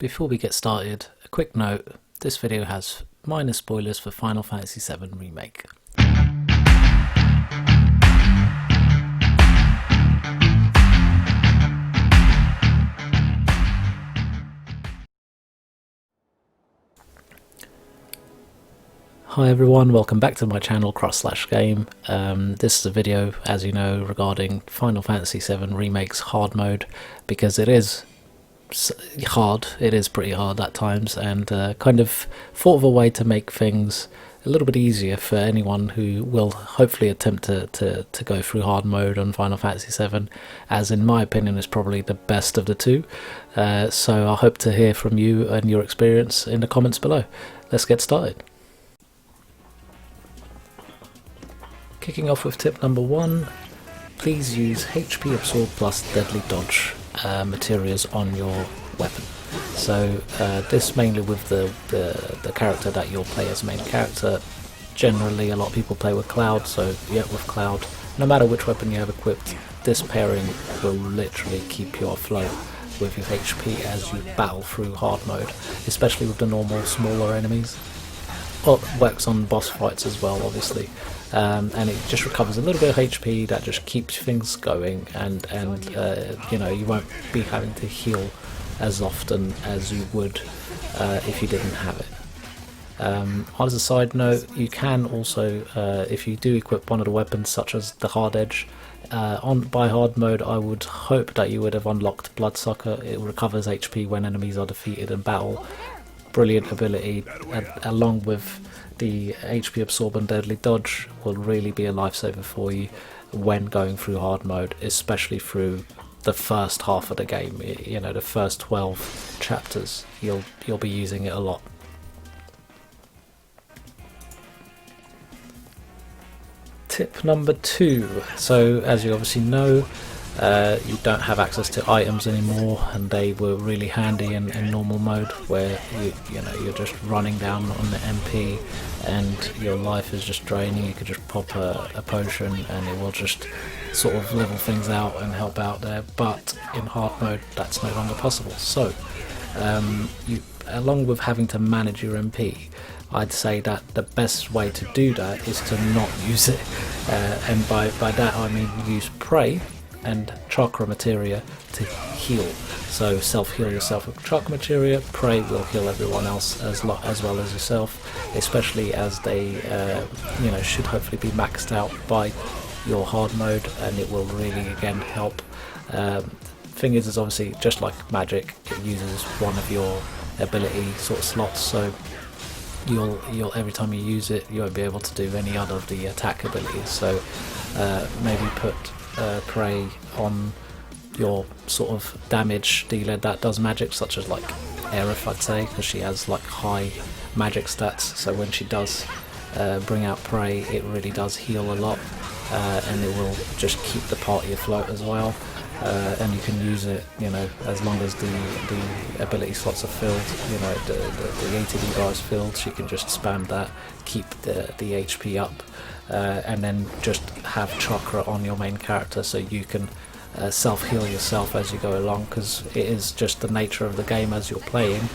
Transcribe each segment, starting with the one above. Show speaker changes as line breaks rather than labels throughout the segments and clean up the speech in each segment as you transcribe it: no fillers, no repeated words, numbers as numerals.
Before we get started, a quick note, this video has minor spoilers for Final Fantasy VII Remake. Hi everyone, welcome back to my channel Cross/Game. This is a video, as you know, regarding Final Fantasy VII Remake's hard mode, because it is hard, it is pretty hard at times, and kind of thought of a way to make things a little bit easier for anyone who will hopefully attempt to go through hard mode on Final Fantasy VII, as in my opinion is probably the best of the two. So I hope to hear from you and your experience in the comments below. Let's get started. Kicking off with tip number 1, please use HP Absorb plus Deadly Dodge materials on your weapon. So this mainly with the character that you'll play as main character. Generally a lot of people play with Cloud, so yeah, with Cloud, no matter which weapon you have equipped, this pairing will literally keep you afloat with your HP as you battle through hard mode, especially with the normal smaller enemies. Well, it works on boss fights as well, obviously, and it just recovers a little bit of HP that just keeps things going, and you know, you won't be having to heal as often as you would if you didn't have it. As a side note, you can also, if you do equip one of the weapons, such as the Hard Edge, by hard mode, I would hope that you would have unlocked Bloodsucker. It recovers HP when enemies are defeated in battle. Brilliant ability, along with the HP Absorb and Deadly Dodge, will really be a lifesaver for you when going through hard mode, especially through the first half of the game. You know, the first 12 chapters, you'll be using it a lot. Tip number 2. So as you obviously know, you don't have access to items anymore, and they were really handy in normal mode, where you're just running down on the MP and your life is just draining. You could just pop a potion and it will just sort of level things out and help out there, but in hard mode that's no longer possible. So along with having to manage your MP, I'd say that the best way to do that is to not use it, and by that I mean use Pray and chakra materia to heal. So self-heal yourself with chakra materia. Pray will heal everyone else as well as yourself, especially as they should hopefully be maxed out by your hard mode, and it will really again help. Thing is obviously just like magic, it uses one of your ability sort of slots, so you'll every time you use it, you won't be able to do any other of the attack abilities. So maybe put Prey on your sort of damage dealer that does magic, such as like Aerith, I'd say, because she has like high magic stats, so when she does bring out Prey, it really does heal a lot, and it will just keep the party afloat as well. And you can use it, you know, as long as the ability slots are filled. You know, the ATB bar is filled, so you can just spam that, keep the HP up, and then just have chakra on your main character, so you can self-heal yourself as you go along, because it is just the nature of the game as you're playing.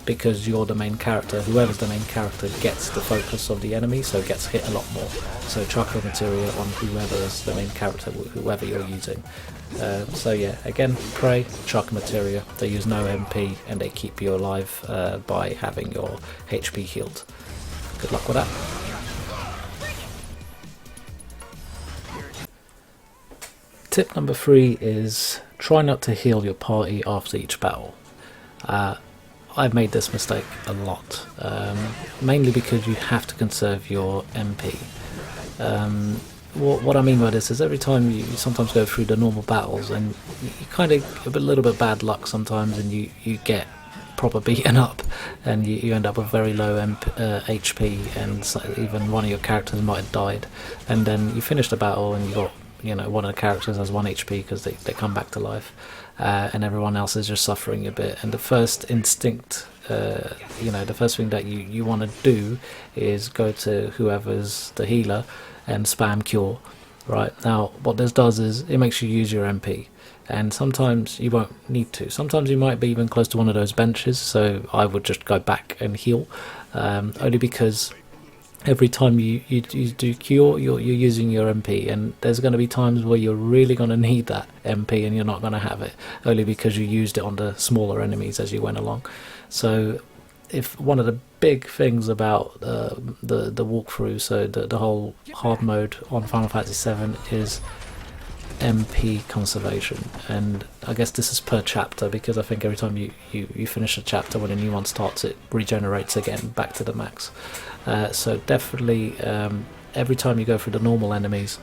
Because you're the main character, whoever's the main character gets the focus of the enemy, so gets hit a lot more. So chakra materia on whoever is the main character, whoever you're using. So yeah, again, Pray, chakra materia, they use no MP and they keep you alive by having your HP healed. Good luck with that. Tip number 3 is try not to heal your party after each battle. I've made this mistake a lot, mainly because you have to conserve your MP. What I mean by this is every time you sometimes go through the normal battles, and you kind of have a little bit of bad luck sometimes, and you get proper beaten up, and you end up with very low HP, and so even one of your characters might have died, and then you finish the battle and you got, you know, one of the characters has 1 HP because they come back to life, and everyone else is just suffering a bit. And the first instinct, the first thing that you want to do is go to whoever's the healer and spam cure. Right, now what this does is it makes you use your MP, and sometimes you won't need to. Sometimes you might be even close to one of those benches, so I would just go back and heal, only because every time you do cure, you're using your MP, and there's going to be times where you're really going to need that MP and you're not going to have it, only because you used it on the smaller enemies as you went along. So if one of the big things about the walkthrough, so the whole hard mode on Final Fantasy VII, is MP conservation, and I guess this is per chapter, because I think every time you finish a chapter, when a new one starts, it regenerates again back to the max. So definitely every time you go through the normal enemies,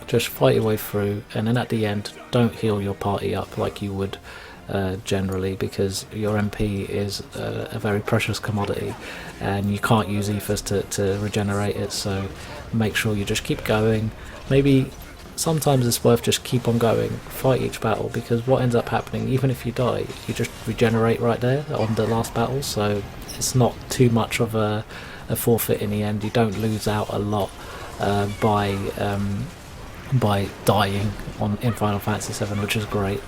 just fight your way through, and then at the end, don't heal your party up like you would generally, because your MP is a very precious commodity and you can't use ethers to regenerate it, so make sure you just keep going. Maybe sometimes it's worth just keep on going, fight each battle, because what ends up happening, even if you die, you just regenerate right there on the last battle, so it's not too much of a forfeit in the end. You don't lose out a lot by dying in Final Fantasy VII, which is great.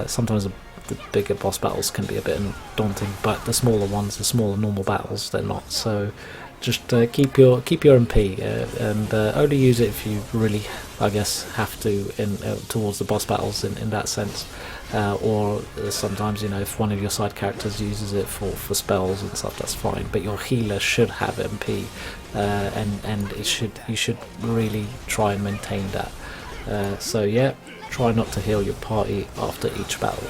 Sometimes the bigger boss battles can be a bit daunting, but the smaller ones, the smaller normal battles, they're not. So just keep your MP, and only use it if you really, I guess, have to towards the boss battles in that sense. Or sometimes, if one of your side characters uses it for spells and stuff, that's fine. But your healer should have MP, and you should really try and maintain that. So yeah, try not to heal your party after each battle.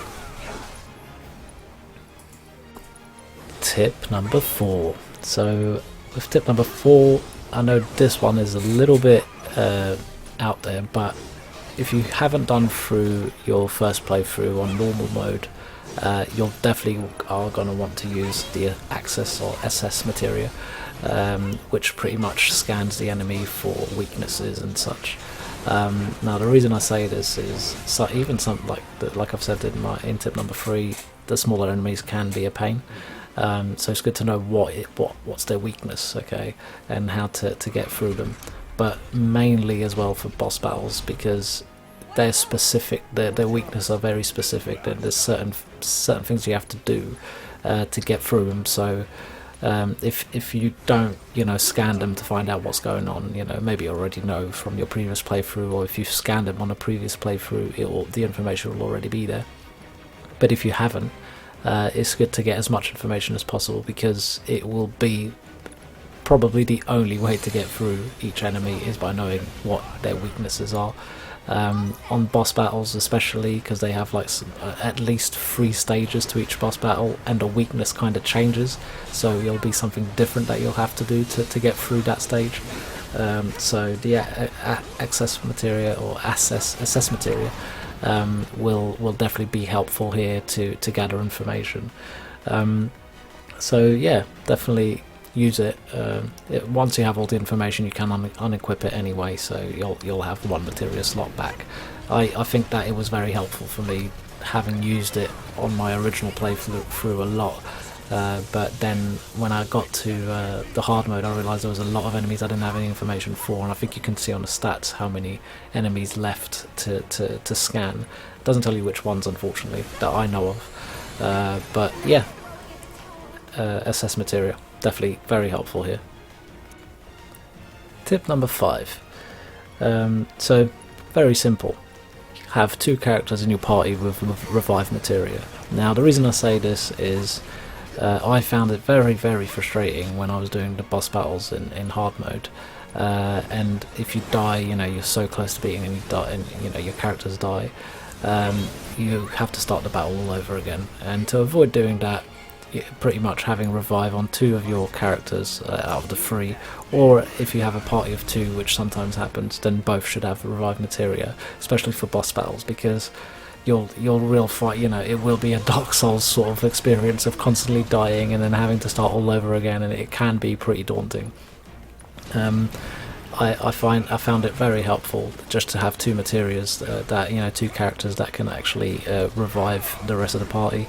Tip number 4. So with tip number 4, I know this one is a little bit out there, but if you haven't done through your first playthrough on normal mode, you'll definitely are going to want to use the Access or SS materia, which pretty much scans the enemy for weaknesses and such. Now the reason I say this is, even something like I've said in tip number 3, the smaller enemies can be a pain. So it's good to know what's their weakness, okay, and how to get through them. But mainly as well for boss battles, because they're specific. Their weaknesses are very specific. There's certain things you have to do to get through them. So if you don't scan them to find out what's going on, maybe you already know from your previous playthrough, or if you've scanned them on a previous playthrough, the information will already be there. But if you haven't, it's good to get as much information as possible, because it will be probably the only way to get through each enemy is by knowing what their weaknesses are. On boss battles especially, because they have at least 3 stages to each boss battle, and a weakness kind of changes, so it'll be something different that you'll have to do to get through that stage. So the access materia or assess materia will definitely be helpful here to gather information. So yeah, definitely use it. Once you have all the information, you can unequip it anyway, so you'll have 1 materia slot back. I think that it was very helpful for me, having used it on my original playthrough a lot, but then when I got to the hard mode, I realised there was a lot of enemies I didn't have any information for, and I think you can see on the stats how many enemies left to scan. It doesn't tell you which ones, unfortunately, that I know of, but yeah, SS materia, definitely very helpful here. Tip number 5. So very simple. Have 2 characters in your party with revive materia. Now the reason I say this is I found it very, very frustrating when I was doing the boss battles in hard mode, and if you die, you're so close to beating and you die, and your characters die, you have to start the battle all over again. And to avoid doing that, pretty much having revive on 2 of your characters out of the 3, or if you have a party of 2, which sometimes happens, then both should have revive materia, especially for boss battles, because your real fight, it will be a Dark Souls sort of experience of constantly dying and then having to start all over again, and it can be pretty daunting. I found it very helpful just to have 2 materias that 2 characters that can actually revive the rest of the party.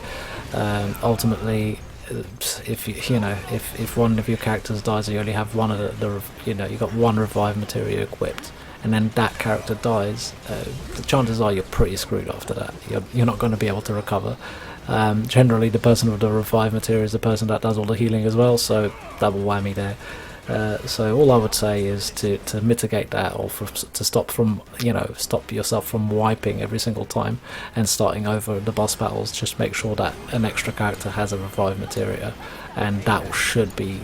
Ultimately, if one of your characters dies, you only have one of you've got 1 revive materia equipped, and then that character dies, the chances are you're pretty screwed after that. You're not going to be able to recover. Generally the person with the revive material is the person that does all the healing as well, so double whammy there. So all I would say is to mitigate that, or to stop yourself from wiping every single time and starting over the boss battles. Just make sure that an extra character has a revive materia, and that should be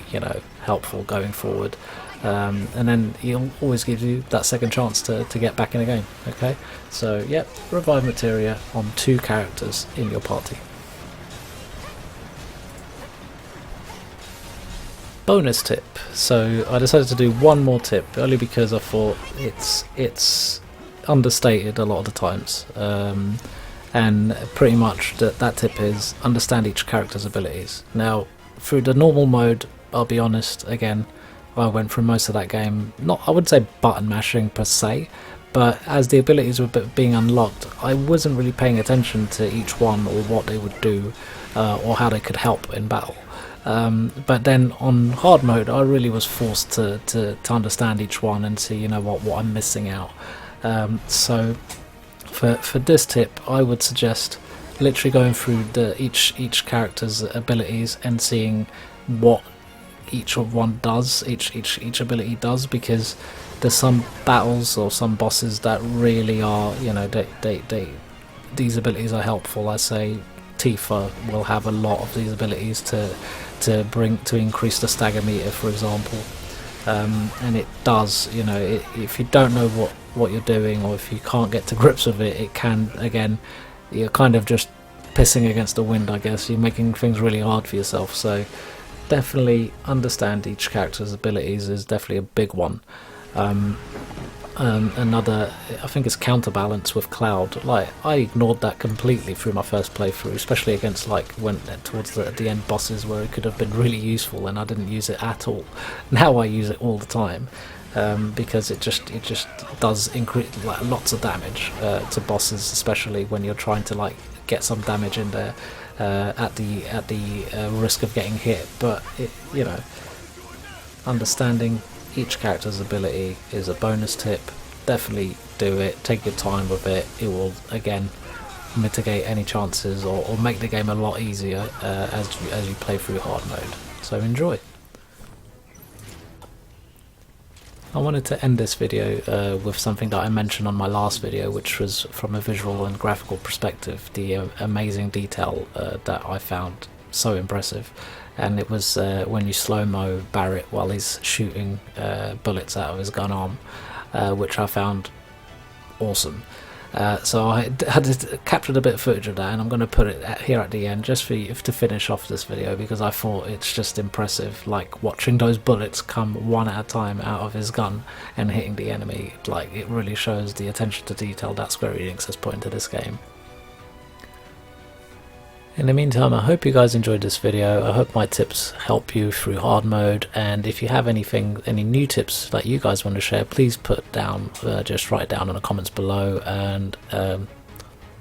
helpful going forward. And then he'll always give you that second chance to get back in the game. Okay, so yep, revive materia on 2 characters in your party. Bonus tip. So I decided to do one more tip only because I thought it's understated a lot of the times, and pretty much that tip is understand each character's abilities. Now through the normal mode, I'll be honest, again, I went through most of that game, I wouldn't say button mashing per se, but as the abilities were being unlocked, I wasn't really paying attention to each one or what they would do, or how they could help in battle. But then on hard mode, I really was forced to understand each one and see, what I'm missing out. So for this tip, I would suggest literally going through each character's abilities and seeing what each one does, each ability does, because there's some battles or some bosses that really are, these abilities are helpful. I say Tifa will have a lot of these abilities to increase the stagger meter, for example, and it does. If you don't know what you're doing, or if you can't get to grips with it, it can, again, you're kind of just pissing against the wind, I guess. You're making things really hard for yourself. So definitely understand each character's abilities is definitely a big one. Another, I think, is counterbalance with Cloud. Like, I ignored that completely through my first playthrough, especially against when towards the end bosses, where it could have been really useful, and I didn't use it at all. Now I use it all the time, because it just does increase lots of damage to bosses, especially when you're trying to get some damage in there at the risk of getting hit. But understanding each character's ability is a bonus tip. Definitely do it, take your time with it. It will, again, mitigate any chances or make the game a lot easier as you play through hard mode. So enjoy. I wanted to end this video with something that I mentioned on my last video, which was from a visual and graphical perspective, the amazing detail that I found so impressive. And it was when you slow-mo Barrett while he's shooting bullets out of his gun arm, which I found awesome. So I had captured a bit of footage of that, and I'm going to put it here at the end just for you to finish off this video, because I thought it's just impressive, watching those bullets come one at a time out of his gun and hitting the enemy. It really shows the attention to detail that Square Enix has put into this game. In the meantime, I hope you guys enjoyed this video. I hope my tips help you through hard mode, and if you have any new tips that you guys want to share, please put down, just write down in the comments below, and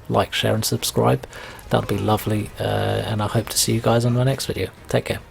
like, share and subscribe. That would be lovely, and I hope to see you guys on my next video. Take care.